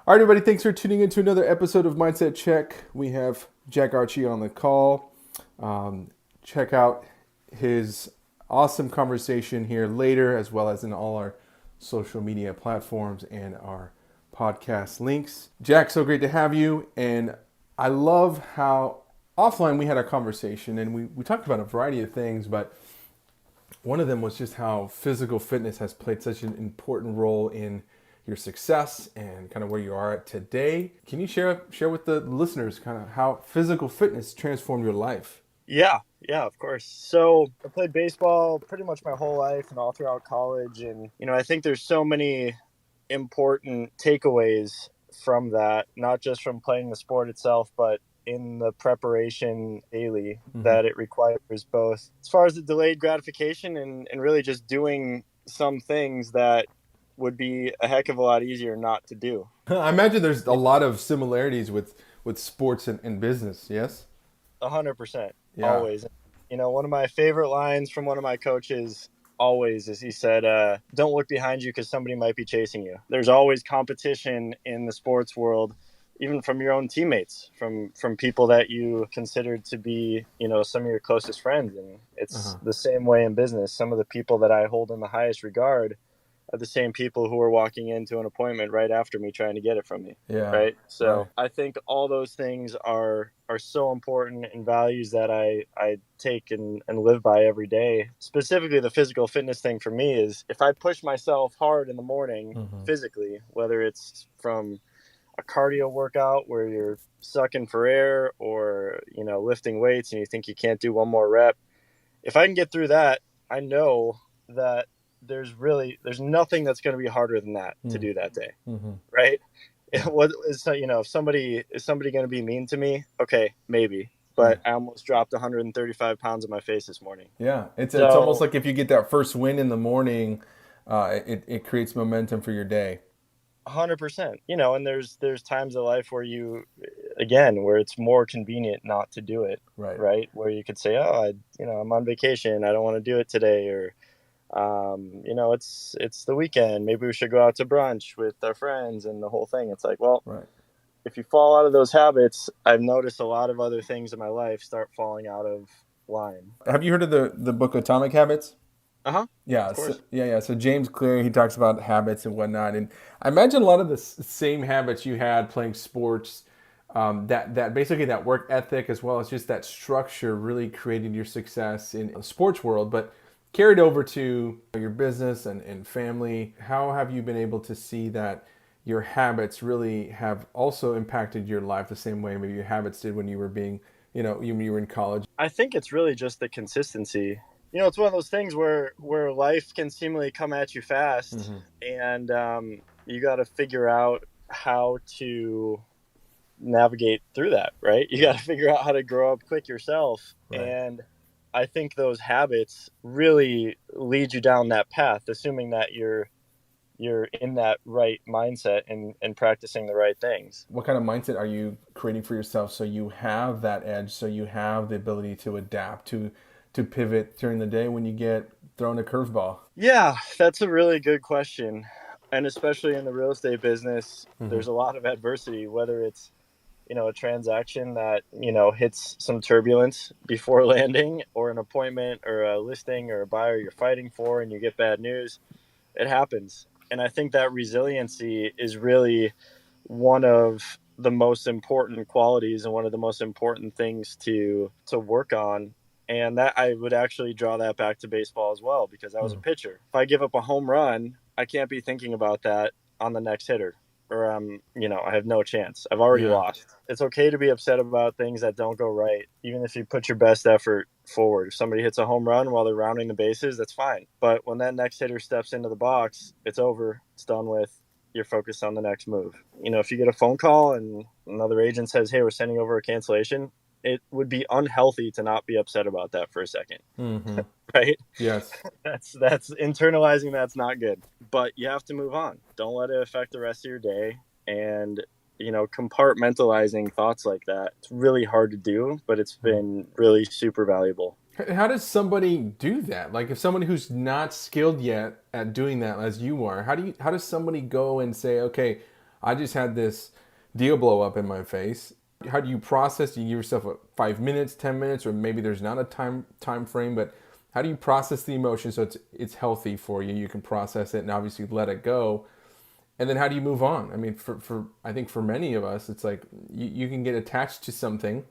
All right, everybody, thanks for tuning in to another episode of Mindset Check. We have Jack Archie on the call. Check out his awesome conversation here later, as well as in all our social media platforms and our podcast links. Jack, so great to have you. And I love how offline we had a conversation and we talked about a variety of things, but one of them was just how physical fitness has played such an important role in your success and kind of where you are at today. Can you share with the listeners kind of how physical fitness transformed your life? Yeah, of course. So I played baseball pretty much my whole life and all throughout college. And, I think there's so many important takeaways from that, not just from playing the sport itself, but in the preparation daily that it requires, both as far as the delayed gratification and really just doing some things that would be a heck of a lot easier not to do. I imagine there's a lot of similarities with sports and business, yes? 100%, Yeah. always. One of my favorite lines from one of my coaches always is he said, don't look behind you because somebody might be chasing you. There's always competition in the sports world, even from your own teammates, from people that you consider to be, some of your closest friends. And it's the same way in business. Some of the people that I hold in the highest regard are the same people who are walking into an appointment right after me trying to get it from me. Yeah. Right. Right. So I think all those things are so important and values that I take and live by every day. Specifically, the physical fitness thing for me is if I push myself hard in the morning physically, whether it's from a cardio workout where you're sucking for air or, lifting weights and you think you can't do one more rep. If I can get through that, I know that there's nothing that's going to be harder than that to do that day. Right. What is, if somebody is somebody going to be mean to me? Okay, maybe. But I almost dropped 135 pounds on my face this morning. Yeah. It's almost So like if you get that first win in the morning, it creates momentum for your day. 100%, and there's times of life where where it's more convenient not to do it. Right. Right. Where you could say, oh, I'm on vacation. I don't want to do it today. Or, it's the weekend. Maybe we should go out to brunch with our friends and the whole thing. It's like, well, Right. if you fall out of those habits, I've noticed a lot of other things in my life start falling out of line. Have you heard of the book Atomic Habits? Uh-huh. Yeah, Of course. yeah. So James Clear, he talks about habits and whatnot, and I imagine a lot of the same habits you had playing sports, that basically that work ethic as well as just that structure really created your success in the sports world, but carried over to your business and family. How have you been able to see that your habits really have also impacted your life the same way maybe your habits did when you were being, when you were in college? I think it's really just the consistency. It's one of those things where life can seemingly come at you fast, and you got to figure out how to navigate through that, right? You got to figure out how to grow up quick yourself. Right. And I think those habits really lead you down that path, assuming that you're in that right mindset and practicing the right things. What kind of mindset are you creating for yourself so you have that edge, so you have the ability to adapt, to pivot during the day when you get thrown a curveball? Yeah, that's a really good question. And especially in the real estate business, there's a lot of adversity, whether it's, a transaction that, hits some turbulence before landing, or an appointment or a listing or a buyer you're fighting for and you get bad news. It happens. And I think that resiliency is really one of the most important qualities and one of the most important things to work on. And that I would actually draw that back to baseball as well, because I was a pitcher. If I give up a home run, I can't be thinking about that on the next hitter, or I have no chance. I've already Yeah. lost. It's okay to be upset about things that don't go right, even if you put your best effort forward. If somebody hits a home run while they're rounding the bases, that's fine. But when that next hitter steps into the box, it's over. It's done with. You're focused on the next move. If you get a phone call and another agent says, hey, we're sending over a cancellation, it would be unhealthy to not be upset about that for a second. Right? Yes. That's internalizing. That's not good, but you have to move on. Don't let it affect the rest of your day. And, compartmentalizing thoughts like that, it's really hard to do, but it's been really super valuable. How does somebody do that? Like if somebody who's not skilled yet at doing that as you are, how does somebody go and say, okay, I just had this deal blow up in my face. How do you process? Do you give yourself 5 minutes, 10 minutes, or maybe there's not a time frame, but how do you process the emotion so it's healthy for you? You can process it and obviously let it go. And then how do you move on? I mean, for I think for many of us, it's like you can get attached to something,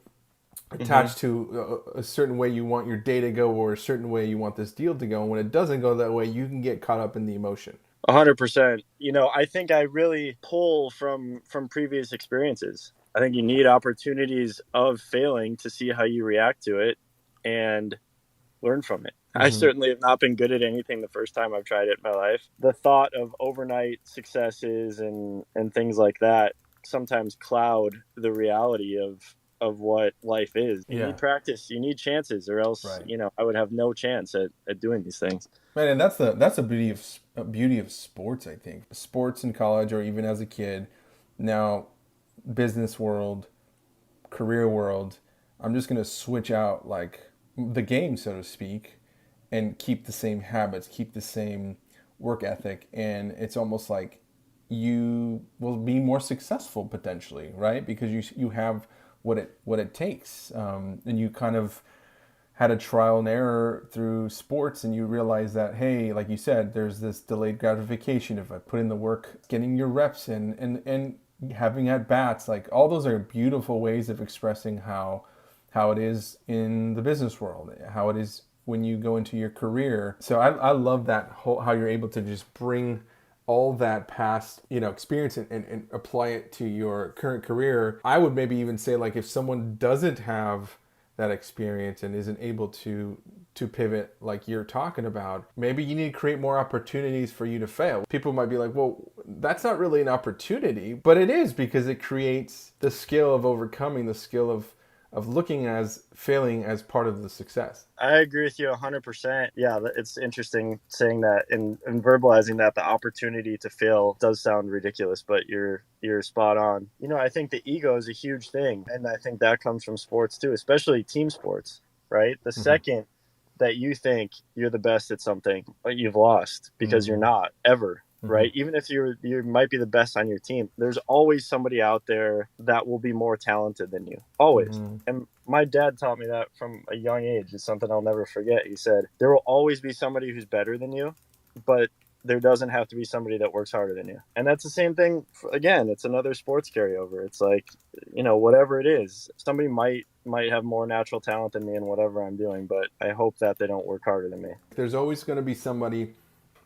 attached to a certain way you want your day to go or a certain way you want this deal to go. And when it doesn't go that way, you can get caught up in the emotion. 100%. I think I really pull from previous experiences. I think you need opportunities of failing to see how you react to it and learn from it. I certainly have not been good at anything the first time I've tried it in my life. The thought of overnight successes and things like that sometimes cloud the reality of what life is. You Yeah. need practice, you need chances, or else, Right. I would have no chance at doing these things. Man, and that's the beauty of sports. I think sports in college or even as a kid, now business world, career world. I'm just gonna switch out like the game, so to speak, and keep the same habits, keep the same work ethic, and it's almost like you will be more successful potentially, right? Because you have what it takes, and you kind of had a trial and error through sports and you realize that, hey, like you said, there's this delayed gratification if I put in the work, getting your reps in and having at bats, like all those are beautiful ways of expressing how it is in the business world, how it is when you go into your career. So I love that whole how you're able to just bring all that past experience and apply it to your current career. I would maybe even say, like, if someone doesn't have that experience and isn't able to pivot like you're talking about, maybe you need to create more opportunities for you to fail. People might be like, well, that's not really an opportunity, but it is, because it creates the skill of overcoming, the skill of looking as failing as part of the success. I agree with you 100%. Yeah, it's interesting saying that and verbalizing that the opportunity to fail does sound ridiculous, but you're spot on. I think the ego is a huge thing, and I think that comes from sports too, especially team sports, right? The second that you think you're the best at something, but you've lost because you're not ever. Right. Even if you might be the best on your team, there's always somebody out there that will be more talented than you. Always. And my dad taught me that from a young age. It's something I'll never forget. He said, there will always be somebody who's better than you, but there doesn't have to be somebody that works harder than you. And that's the same thing. Again, it's another sports carryover. It's like, whatever it is, somebody might have more natural talent than me in whatever I'm doing, but I hope that they don't work harder than me. There's always going to be somebody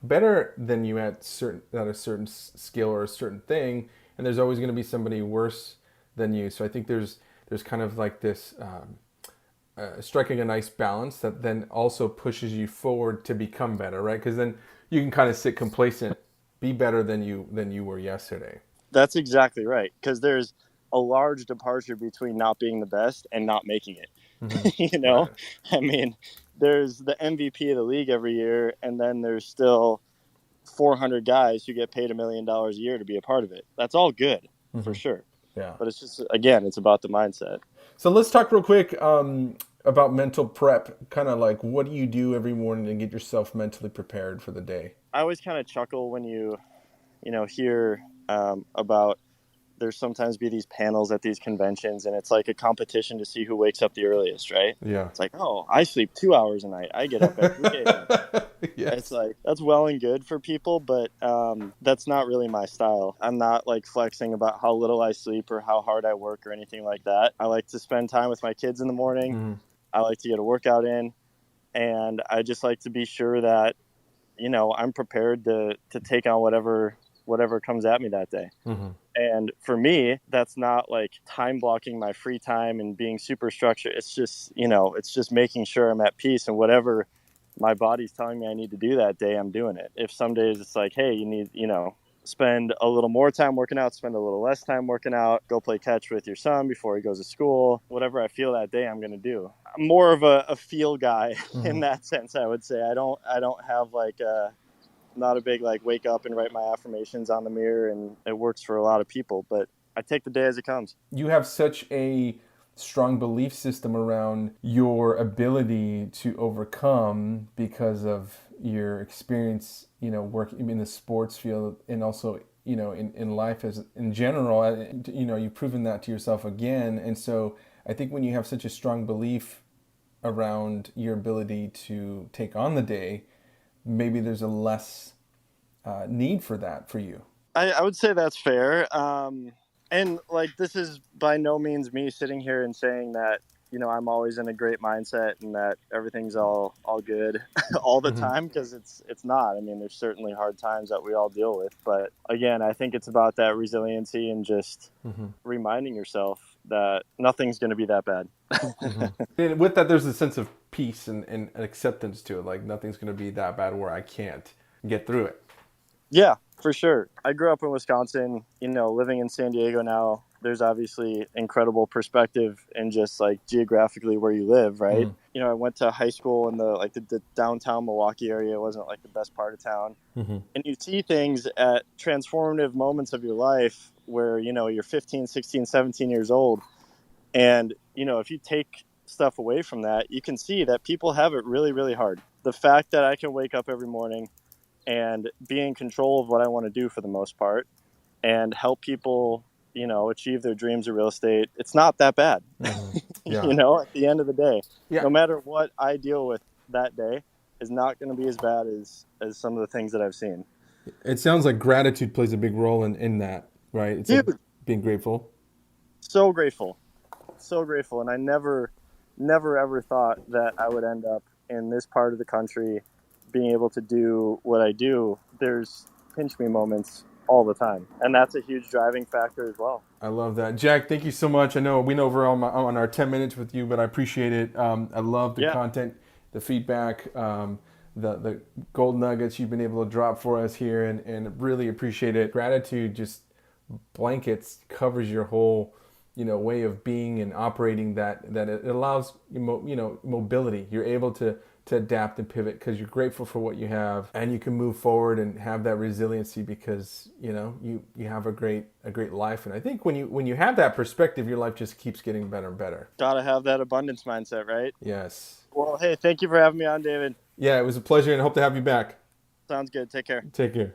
better than you at a certain skill or a certain thing, and there's always going to be somebody worse than you. So I think there's kind of like this striking a nice balance that then also pushes you forward to become better, right? Because then you can kind of sit complacent, be better than you were yesterday. That's exactly right, because there's a large departure between not being the best and not making it. Right. I mean, there's the MVP of the league every year, and then there's still 400 guys who get paid $1 million a year to be a part of it. That's all good, for sure. Yeah. But it's just, again, it's about the mindset. So let's talk real quick about mental prep. Kind of like, what do you do every morning to get yourself mentally prepared for the day? I always kind of chuckle when you hear about there's sometimes be these panels at these conventions, and it's like a competition to see who wakes up the earliest, right? Yeah. It's like, oh, I sleep 2 hours a night. I get up at 3 a.m. Yes. It's like, that's well and good for people, but that's not really my style. I'm not like flexing about how little I sleep or how hard I work or anything like that. I like to spend time with my kids in the morning. I like to get a workout in, and I just like to be sure that, I'm prepared to take on whatever comes at me that day. And for me, that's not like time blocking my free time and being super structured. It's just, it's just making sure I'm at peace, and whatever my body's telling me I need to do that day, I'm doing it. If some days it's like, hey, you need, spend a little more time working out, spend a little less time working out, go play catch with your son before he goes to school, whatever I feel that day, I'm going to do. I'm more of a feel guy in that sense, I would say. I don't have like not a big like wake up and write my affirmations on the mirror, and it works for a lot of people, but I take the day as it comes. You have such a strong belief system around your ability to overcome because of your experience, working in the sports field and also in life as in general. You've proven that to yourself again. And so I think when you have such a strong belief around your ability to take on the day, maybe there's a less need for that for you. I would say that's fair. And like, this is by no means me sitting here and saying that, I'm always in a great mindset and that everything's all good all the Mm-hmm. time, because it's not. I mean, there's certainly hard times that we all deal with, but again, I think it's about that resiliency and just Mm-hmm. reminding yourself that nothing's going to be that bad. Mm-hmm. And with that, there's a sense of peace and acceptance to it. Like nothing's going to be that bad where I can't get through it. Yeah, for sure. I grew up in Wisconsin, living in San Diego now. There's obviously incredible perspective in just like geographically where you live, right? Mm-hmm. I went to high school in the downtown Milwaukee area. It wasn't like the best part of town. Mm-hmm. And you see things at transformative moments of your life where, you're 15, 16, 17 years old. And, if you take stuff away from that, you can see that people have it really, really hard. The fact that I can wake up every morning and be in control of what I want to do for the most part and help people, achieve their dreams of real estate. It's not that bad. Mm-hmm. Yeah. At the end of the day, Yeah. no matter what I deal with that day is not going to be as bad as some of the things that I've seen. It sounds like gratitude plays a big role in that, right? It's like Dude, being grateful. so grateful. So grateful. And I never ever thought that I would end up in this part of the country being able to do what I do. There's pinch me moments all the time, and that's a huge driving factor as well. I love that. Jack, thank you so much. I know we know we're on our 10 minutes with you, but I appreciate it. I love the Yeah. content, the feedback, the gold nuggets you've been able to drop for us here, and really appreciate it. Gratitude just blankets, covers your whole way of being and operating, that it allows mobility. You're able to adapt and pivot because you're grateful for what you have, and you can move forward and have that resiliency because you have a great life. And I think when you have that perspective, your life just keeps getting better and better. Gotta have that abundance mindset, right? Yes. Well, hey, thank you for having me on, David. Yeah, it was a pleasure, and I hope to have you back. Sounds good. Take care. Take care.